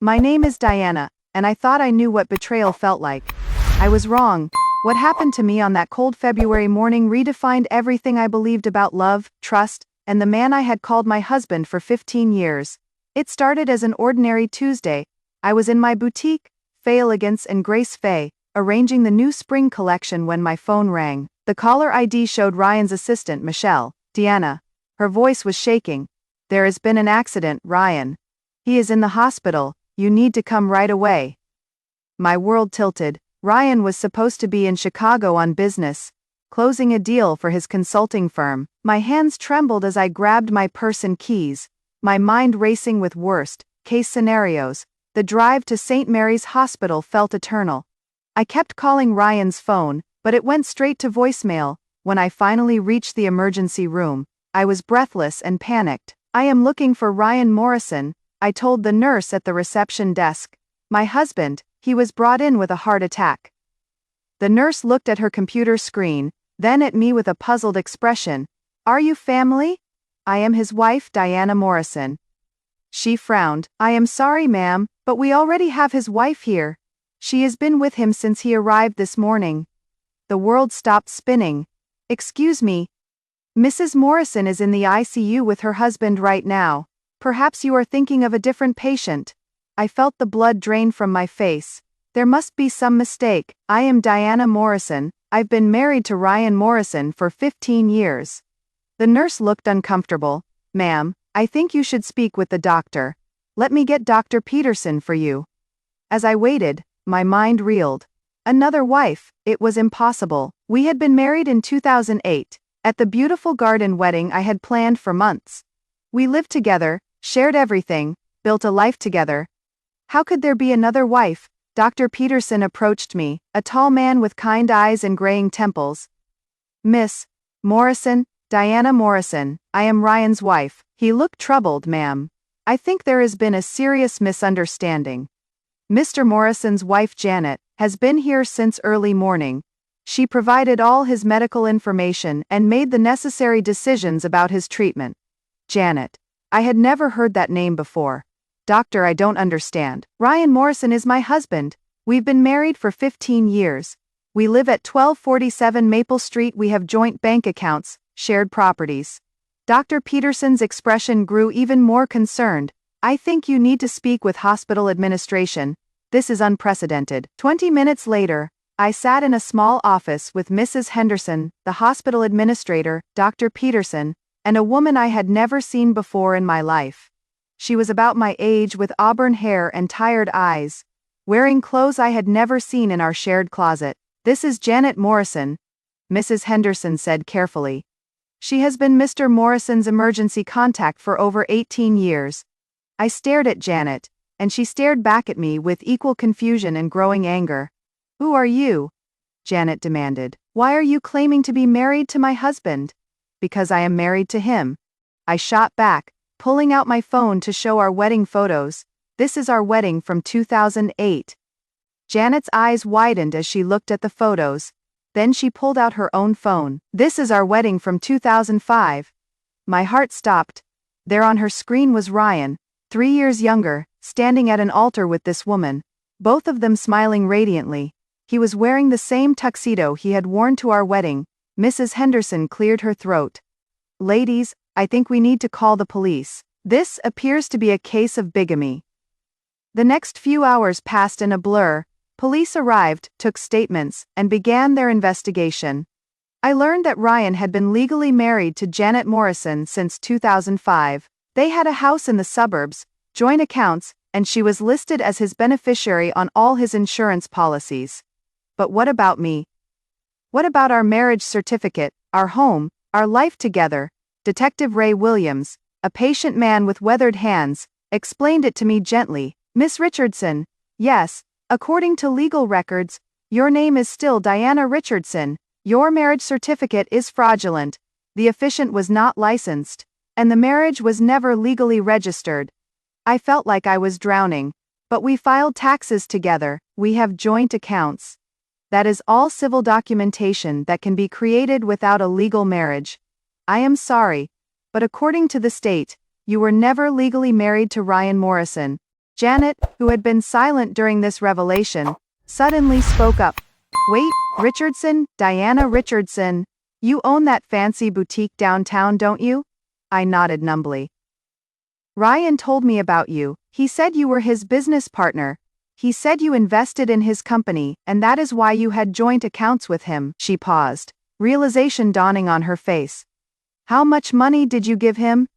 My name is Diana, and I thought I knew what betrayal felt like. I was wrong. What happened to me on that cold February morning redefined everything I believed about love, trust, and the man I had called my husband for 15 years. It started as an ordinary Tuesday. I was in my boutique, Fay Elegance and Grace Faye, arranging the new spring collection when my phone rang. The caller ID showed Ryan's assistant, Michelle. Diana. Her voice was shaking. There has been an accident, Ryan. He is in the hospital. You need to come right away. My world tilted. Ryan was supposed to be in Chicago on business, closing a deal for his consulting firm. My hands trembled as I grabbed my purse and keys, my mind racing with worst-case scenarios. The drive to St. Mary's Hospital felt eternal. I kept calling Ryan's phone, but it went straight to voicemail. When I finally reached the emergency room, I was breathless and panicked. I am looking for Ryan Morrison, I told the nurse at the reception desk. My husband, he was brought in with a heart attack. The nurse looked at her computer screen, then at me with a puzzled expression. Are you family? I am his wife, Diana Morrison. She frowned. I am sorry, ma'am, but we already have his wife here. She has been with him since he arrived this morning. The world stopped spinning. Excuse me. Mrs. Morrison is in the ICU with her husband right now. Perhaps you are thinking of a different patient. I felt the blood drain from my face. There must be some mistake. I am Diana Morrison. I've been married to Ryan Morrison for 15 years. The nurse looked uncomfortable. Ma'am, I think you should speak with the doctor. Let me get Dr. Peterson for you. As I waited, my mind reeled. Another wife, it was impossible. We had been married in 2008, at the beautiful garden wedding I had planned for months. We lived together, shared everything, built a life together. How could there be another wife? Dr. Peterson approached me, a tall man with kind eyes and graying temples. Miss Morrison, Diana Morrison, I am Ryan's wife. He looked troubled, ma'am. I think there has been a serious misunderstanding. Mr. Morrison's wife Janet has been here since early morning. She provided all his medical information and made the necessary decisions about his treatment. Janet. I had never heard that name before. Doctor, I don't understand. Ryan Morrison is my husband. We've been married for 15 years. We live at 1247 Maple Street. We have joint bank accounts, shared properties. Dr. Peterson's expression grew even more concerned. I think you need to speak with hospital administration. This is unprecedented. 20 minutes later, I sat in a small office with Mrs. Henderson, the hospital administrator, Dr. Peterson, and a woman I had never seen before in my life. She was about my age with auburn hair and tired eyes, wearing clothes I had never seen in our shared closet. This is Janet Morrison, Mrs. Henderson said carefully. She has been Mr. Morrison's emergency contact for over 18 years. I stared at Janet, and she stared back at me with equal confusion and growing anger. Who are you? Janet demanded. Why are you claiming to be married to my husband? Because I am married to him. I shot back, pulling out my phone to show our wedding photos. This is our wedding from 2008. Janet's eyes widened as she looked at the photos. Then she pulled out her own phone. This is our wedding from 2005. My heart stopped. There on her screen was Ryan, 3 years younger, standing at an altar with this woman, both of them smiling radiantly. He was wearing the same tuxedo he had worn to our wedding. Mrs. Henderson cleared her throat. Ladies, I think we need to call the police. This appears to be a case of bigamy. The next few hours passed in a blur. Police arrived, took statements, and began their investigation. I learned that Ryan had been legally married to Janet Morrison since 2005. They had a house in the suburbs, joint accounts, and she was listed as his beneficiary on all his insurance policies. But what about me? What about our marriage certificate, our home, our life together? Detective Ray Williams, a patient man with weathered hands, explained it to me gently. Miss Richardson, yes, according to legal records, your name is still Diana Richardson. Your marriage certificate is fraudulent. The officiant was not licensed, and the marriage was never legally registered. I felt like I was drowning. But we filed taxes together, we have joint accounts. That is all civil documentation that can be created without a legal marriage. I am sorry, but according to the state, you were never legally married to Ryan Morrison. Janet, who had been silent during this revelation, suddenly spoke up. Wait, Richardson, Diana Richardson. You own that fancy boutique downtown, don't you? I nodded numbly. Ryan told me about you. He said you were his business partner. He said you invested in his company, and that is why you had joint accounts with him. She paused, realization dawning on her face. How much money did you give him?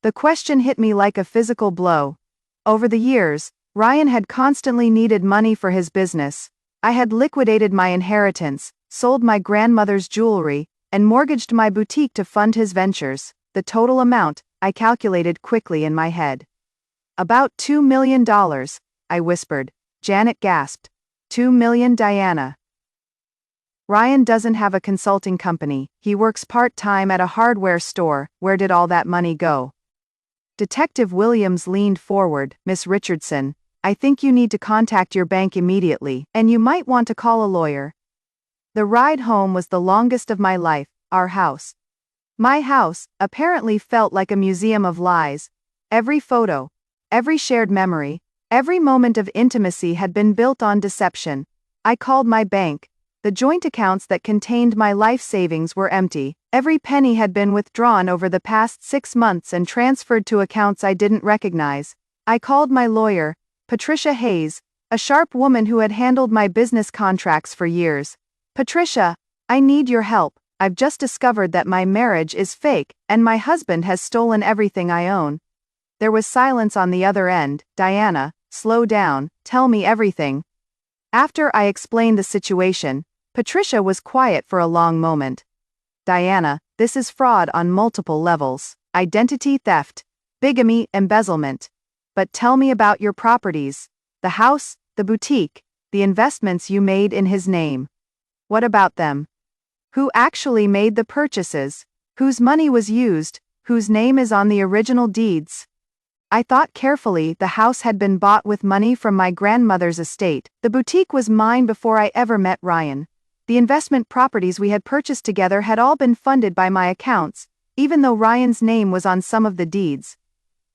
The question hit me like a physical blow. Over the years, Ryan had constantly needed money for his business. I had liquidated my inheritance, sold my grandmother's jewelry, and mortgaged my boutique to fund his ventures. The total amount, I calculated quickly in my head. About $2 million, I whispered. Janet gasped. $2 million, Diana. Ryan doesn't have a consulting company. He works part-time at a hardware store. Where did all that money go? Detective Williams leaned forward. Miss Richardson, I think you need to contact your bank immediately, and you might want to call a lawyer. The ride home was the longest of my life. Our house. My house, apparently felt like a museum of lies. Every photo, every shared memory, every moment of intimacy had been built on deception. I called my bank. The joint accounts that contained my life savings were empty. Every penny had been withdrawn over the past 6 months and transferred to accounts I didn't recognize. I called my lawyer, Patricia Hayes, a sharp woman who had handled my business contracts for years. Patricia, I need your help. I've just discovered that my marriage is fake, and my husband has stolen everything I own. There was silence on the other end. Diana, slow down, tell me everything. After I explained the situation, Patricia was quiet for a long moment. Diana, this is fraud on multiple levels. Identity theft, bigamy, embezzlement. But tell me about your properties. The house, the boutique, the investments you made in his name. What about them? Who actually made the purchases? Whose money was used? Whose name is on the original deeds? I thought carefully. The house had been bought with money from my grandmother's estate. The boutique was mine before I ever met Ryan. The investment properties we had purchased together had all been funded by my accounts, even though Ryan's name was on some of the deeds.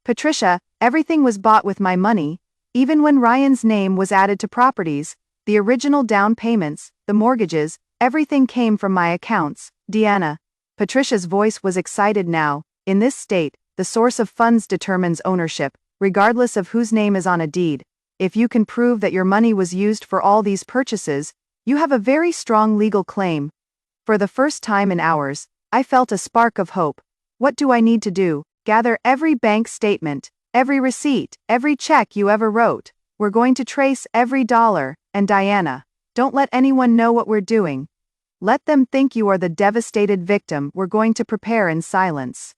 Patricia, everything was bought with my money, even when Ryan's name was added to properties, the original down payments, the mortgages, everything came from my accounts. Diana. Patricia's voice was excited now. In this state, the source of funds determines ownership, regardless of whose name is on a deed. If you can prove that your money was used for all these purchases, you have a very strong legal claim. For the first time in hours, I felt a spark of hope. What do I need to do? Gather every bank statement, every receipt, every check you ever wrote. We're going to trace every dollar. And Diana, don't let anyone know what we're doing. Let them think you are the devastated victim. We're going to prepare in silence.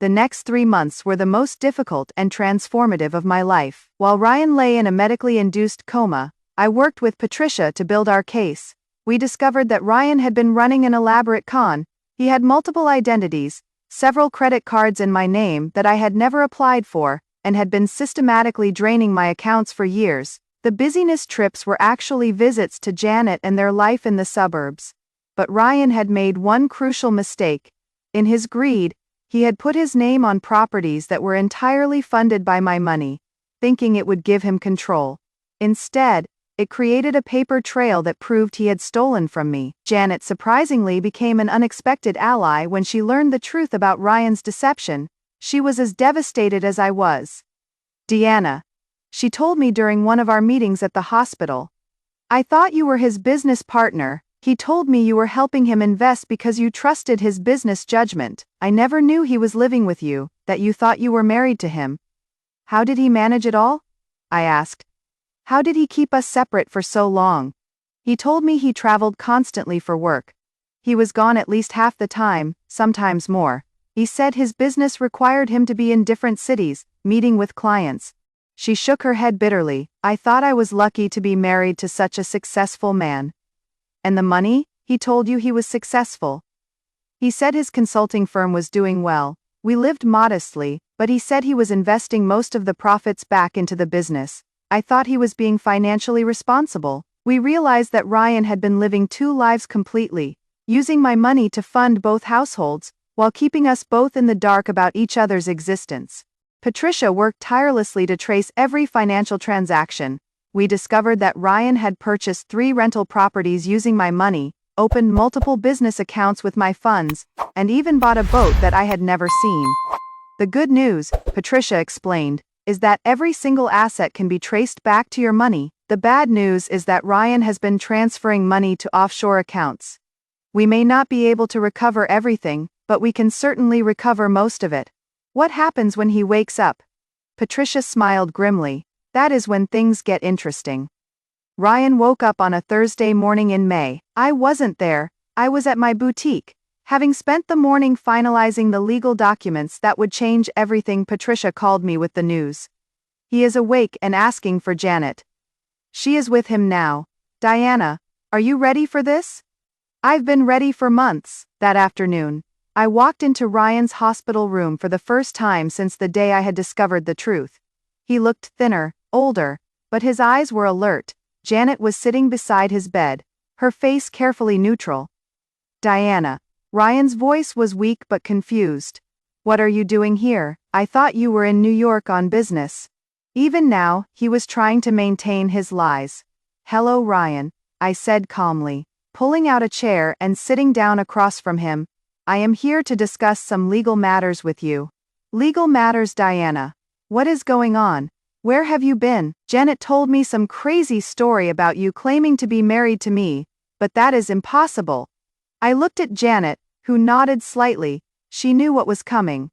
The next 3 months were the most difficult and transformative of my life. While Ryan lay in a medically induced coma, I worked with Patricia to build our case. We discovered that Ryan had been running an elaborate con. He had multiple identities, several credit cards in my name that I had never applied for, and had been systematically draining my accounts for years. The business trips were actually visits to Janet and their life in the suburbs. But Ryan had made one crucial mistake. In his greed, he had put his name on properties that were entirely funded by my money, thinking it would give him control. Instead, it created a paper trail that proved he had stolen from me. Janet surprisingly became an unexpected ally when she learned the truth about Ryan's deception. She was as devastated as I was. Diana. She told me during one of our meetings at the hospital. I thought you were his business partner. He told me you were helping him invest because you trusted his business judgment. I never knew he was living with you, that you thought you were married to him. How did he manage it all? I asked. How did he keep us separate for so long? He told me he traveled constantly for work. He was gone at least half the time, sometimes more. He said his business required him to be in different cities, meeting with clients. She shook her head bitterly. I thought I was lucky to be married to such a successful man. And the money? He told you he was successful. He said his consulting firm was doing well. We lived modestly, but he said he was investing most of the profits back into the business. I thought he was being financially responsible. We realized that Ryan had been living 2 lives completely, using my money to fund both households, while keeping us both in the dark about each other's existence. Patricia worked tirelessly to trace every financial transaction. We discovered that Ryan had purchased 3 rental properties using my money, opened multiple business accounts with my funds, and even bought a boat that I had never seen. The good news, Patricia explained, is that every single asset can be traced back to your money. The bad news is that Ryan has been transferring money to offshore accounts. We may not be able to recover everything, but we can certainly recover most of it. What happens when he wakes up? Patricia smiled grimly. That is when things get interesting. Ryan woke up on a Thursday morning in May. I wasn't there, I was at my boutique, having spent the morning finalizing the legal documents that would change everything. Patricia called me with the news. He is awake and asking for Janet. She is with him now. Diana, are you ready for this? I've been ready for months. That afternoon, I walked into Ryan's hospital room for the first time since the day I had discovered the truth. He looked thinner, older, but his eyes were alert. Janet was sitting beside his bed, her face carefully neutral. Diana. Ryan's voice was weak but confused. What are you doing here? I thought you were in New York on business. Even now, he was trying to maintain his lies. Hello, Ryan, I said calmly, pulling out a chair and sitting down across from him. I am here to discuss some legal matters with you. Legal matters, Diana. What is going on? Where have you been? Janet told me some crazy story about you claiming to be married to me, but that is impossible. I looked at Janet, who nodded slightly. She knew what was coming.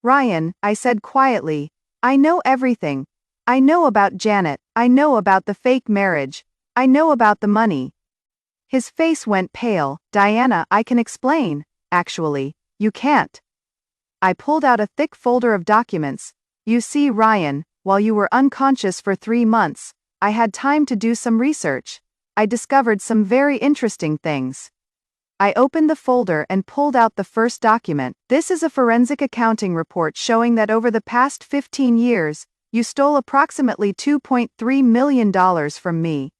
Ryan, I said quietly, I know everything. I know about Janet, I know about the fake marriage, I know about the money. His face went pale. Diana, I can explain. Actually, you can't. I pulled out a thick folder of documents. You see, Ryan, while you were unconscious for 3 months, I had time to do some research. I discovered some very interesting things. I opened the folder and pulled out the first document. This is a forensic accounting report showing that over the past 15 years, you stole approximately $2.3 million from me.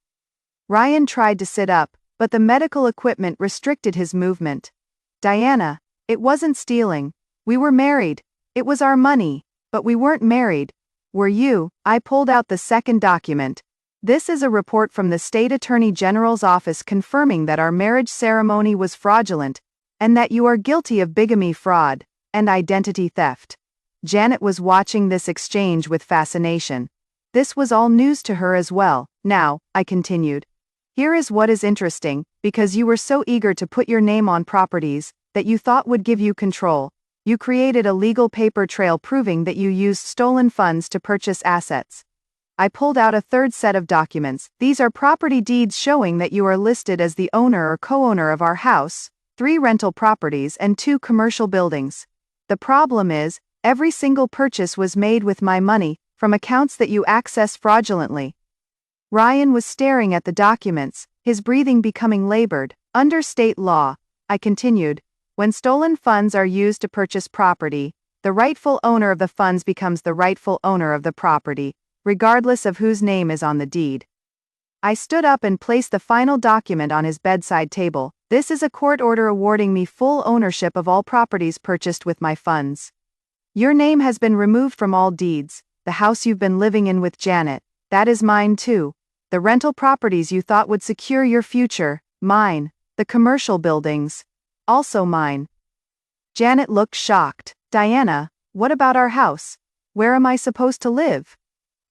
Ryan tried to sit up, but the medical equipment restricted his movement. Diana, it wasn't stealing. We were married. It was our money, but we weren't married. Were you? I pulled out the second document. This is a report from the State Attorney General's office confirming that our marriage ceremony was fraudulent, and that you are guilty of bigamy, fraud, and identity theft. Janet was watching this exchange with fascination. This was all news to her as well. Now, I continued. Here is what is interesting, because you were so eager to put your name on properties that you thought would give you control. You created a legal paper trail proving that you used stolen funds to purchase assets. I pulled out a third set of documents. These are property deeds showing that you are listed as the owner or co-owner of our house, 3 rental properties and 2 commercial buildings. The problem is, every single purchase was made with my money, from accounts that you accessed fraudulently. Ryan was staring at the documents, his breathing becoming labored. Under state law, I continued, when stolen funds are used to purchase property, the rightful owner of the funds becomes the rightful owner of the property, regardless of whose name is on the deed. I stood up and placed the final document on his bedside table. This is a court order awarding me full ownership of all properties purchased with my funds. Your name has been removed from all deeds. The house you've been living in with Janet, that is mine too. The rental properties you thought would secure your future, mine. The commercial buildings, also mine. Janet looked shocked. Diana, what about our house? Where am I supposed to live?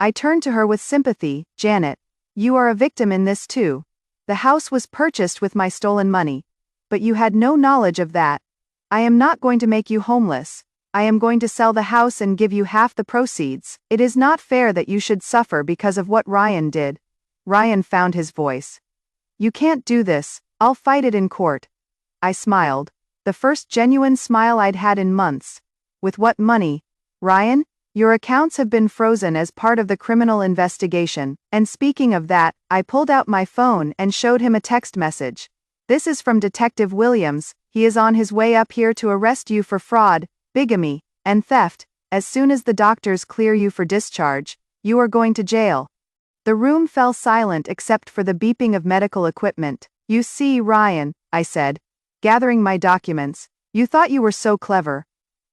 I turned to her with sympathy. Janet, you are a victim in this too. The house was purchased with my stolen money. But you had no knowledge of that. I am not going to make you homeless. I am going to sell the house and give you half the proceeds. It is not fair that you should suffer because of what Ryan did. Ryan found his voice. You can't do this. I'll fight it in court. I smiled. The first genuine smile I'd had in months. With what money? Ryan, your accounts have been frozen as part of the criminal investigation, and speaking of that, I pulled out my phone and showed him a text message. This is from Detective Williams. He is on his way up here to arrest you for fraud, bigamy, and theft. As soon as the doctors clear you for discharge, you are going to jail. The room fell silent except for the beeping of medical equipment. You see, Ryan, I said, gathering my documents, you thought you were so clever.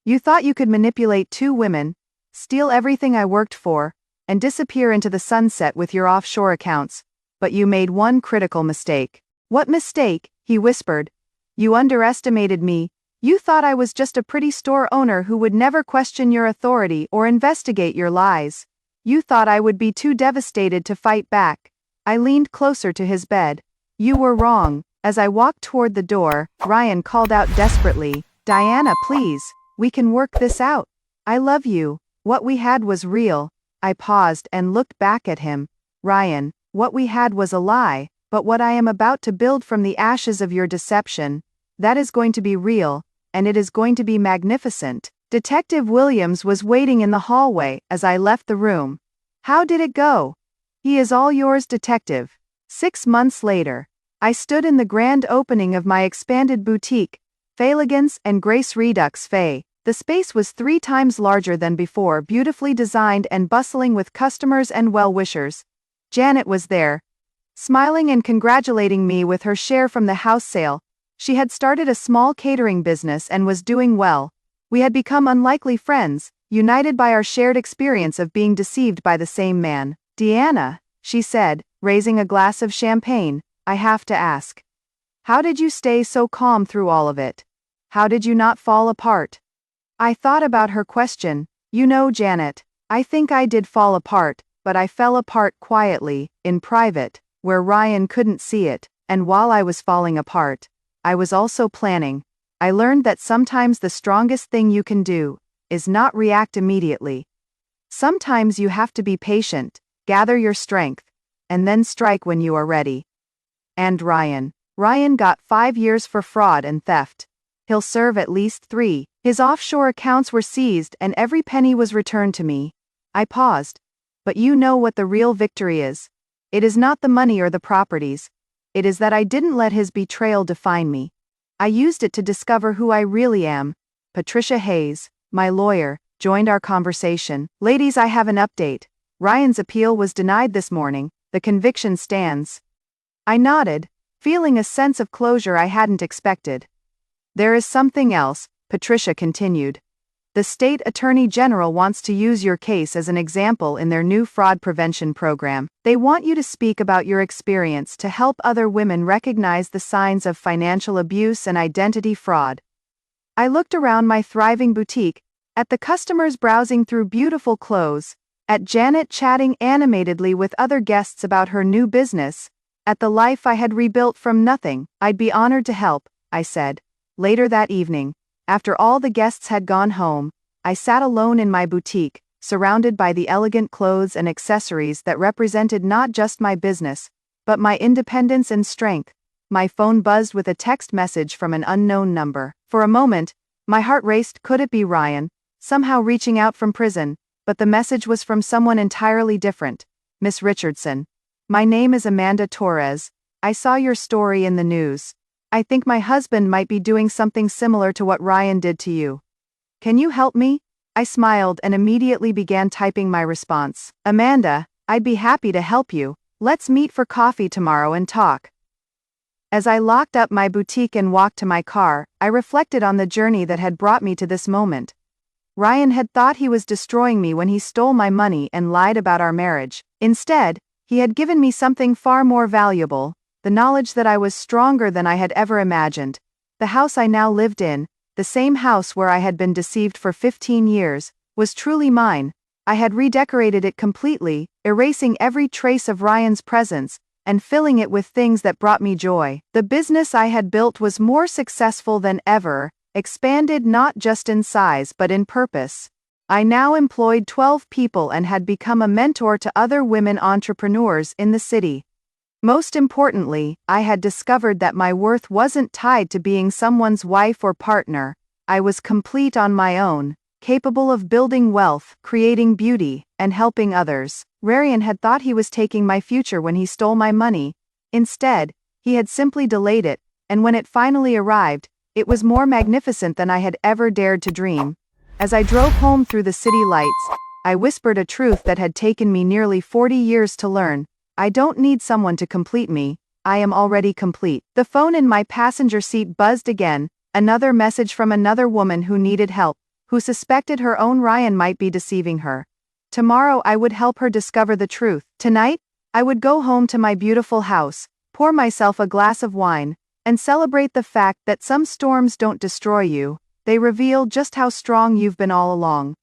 You thought you could manipulate 2 women, steal everything I worked for, and disappear into the sunset with your offshore accounts. But you made one critical mistake. What mistake? He whispered. You underestimated me. You thought I was just a pretty store owner who would never question your authority or investigate your lies. You thought I would be too devastated to fight back. I leaned closer to his bed. You were wrong. As I walked toward the door, Ryan called out desperately, Diana, please, we can work this out. I love you. What we had was real. I paused and looked back at him. Ryan, what we had was a lie, but what I am about to build from the ashes of your deception, that is going to be real, and it is going to be magnificent. Detective Williams was waiting in the hallway as I left the room. How did it go? He is all yours, Detective. 6 months later, I stood in the grand opening of my expanded boutique, Feiligans and Grace Redux Fay. The space was 3 times larger than before, beautifully designed and bustling with customers and well-wishers. Janet was there, smiling and congratulating me with her share from the house sale. She had started a small catering business and was doing well. We had become unlikely friends, united by our shared experience of being deceived by the same man. Deanna, she said, raising a glass of champagne, I have to ask. How did you stay so calm through all of it? How did you not fall apart? I thought about her question. You know, Janet, I think I did fall apart, but I fell apart quietly, in private, where Ryan couldn't see it, and while I was falling apart, I was also planning. I learned that sometimes the strongest thing you can do is not react immediately. Sometimes you have to be patient, gather your strength, and then strike when you are ready. And Ryan got 5 years for fraud and theft. He'll serve at least 3. His offshore accounts were seized and every penny was returned to me. I paused. But you know what the real victory is. It is not the money or the properties. It is that I didn't let his betrayal define me. I used it to discover who I really am. Patricia Hayes, my lawyer, joined our conversation. Ladies, I have an update. Ryan's appeal was denied this morning. The conviction stands. I nodded, feeling a sense of closure I hadn't expected. There is something else, Patricia continued. The state attorney general wants to use your case as an example in their new fraud prevention program. They want you to speak about your experience to help other women recognize the signs of financial abuse and identity fraud. I looked around my thriving boutique, at the customers browsing through beautiful clothes, at Janet chatting animatedly with other guests about her new business, at the life I had rebuilt from nothing. I'd be honored to help, I said. Later that evening, after all the guests had gone home, I sat alone in my boutique, surrounded by the elegant clothes and accessories that represented not just my business, but my independence and strength. My phone buzzed with a text message from an unknown number. For a moment, my heart raced. Could it be Ryan, somehow reaching out from prison? But the message was from someone entirely different. Miss Richardson. My name is Amanda Torres. I saw your story in the news. I think my husband might be doing something similar to what Ryan did to you. Can you help me? I smiled and immediately began typing my response. Amanda, I'd be happy to help you. Let's meet for coffee tomorrow and talk. As I locked up my boutique and walked to my car, I reflected on the journey that had brought me to this moment. Ryan had thought he was destroying me when he stole my money and lied about our marriage. Instead, he had given me something far more valuable. The knowledge that I was stronger than I had ever imagined. The house I now lived in, the same house where I had been deceived for 15 years, was truly mine. I had redecorated it completely, erasing every trace of Ryan's presence, and filling it with things that brought me joy. The business I had built was more successful than ever, expanded not just in size but in purpose. I now employed 12 people and had become a mentor to other women entrepreneurs in the city. Most importantly, I had discovered that my worth wasn't tied to being someone's wife or partner. I was complete on my own, capable of building wealth, creating beauty, and helping others. Ryan had thought he was taking my future when he stole my money. Instead, he had simply delayed it, and when it finally arrived, it was more magnificent than I had ever dared to dream. As I drove home through the city lights, I whispered a truth that had taken me nearly 40 years to learn. I don't need someone to complete me, I am already complete. The phone in my passenger seat buzzed again, another message from another woman who needed help, who suspected her own Ryan might be deceiving her. Tomorrow I would help her discover the truth. Tonight, I would go home to my beautiful house, pour myself a glass of wine, and celebrate the fact that some storms don't destroy you, they reveal just how strong you've been all along.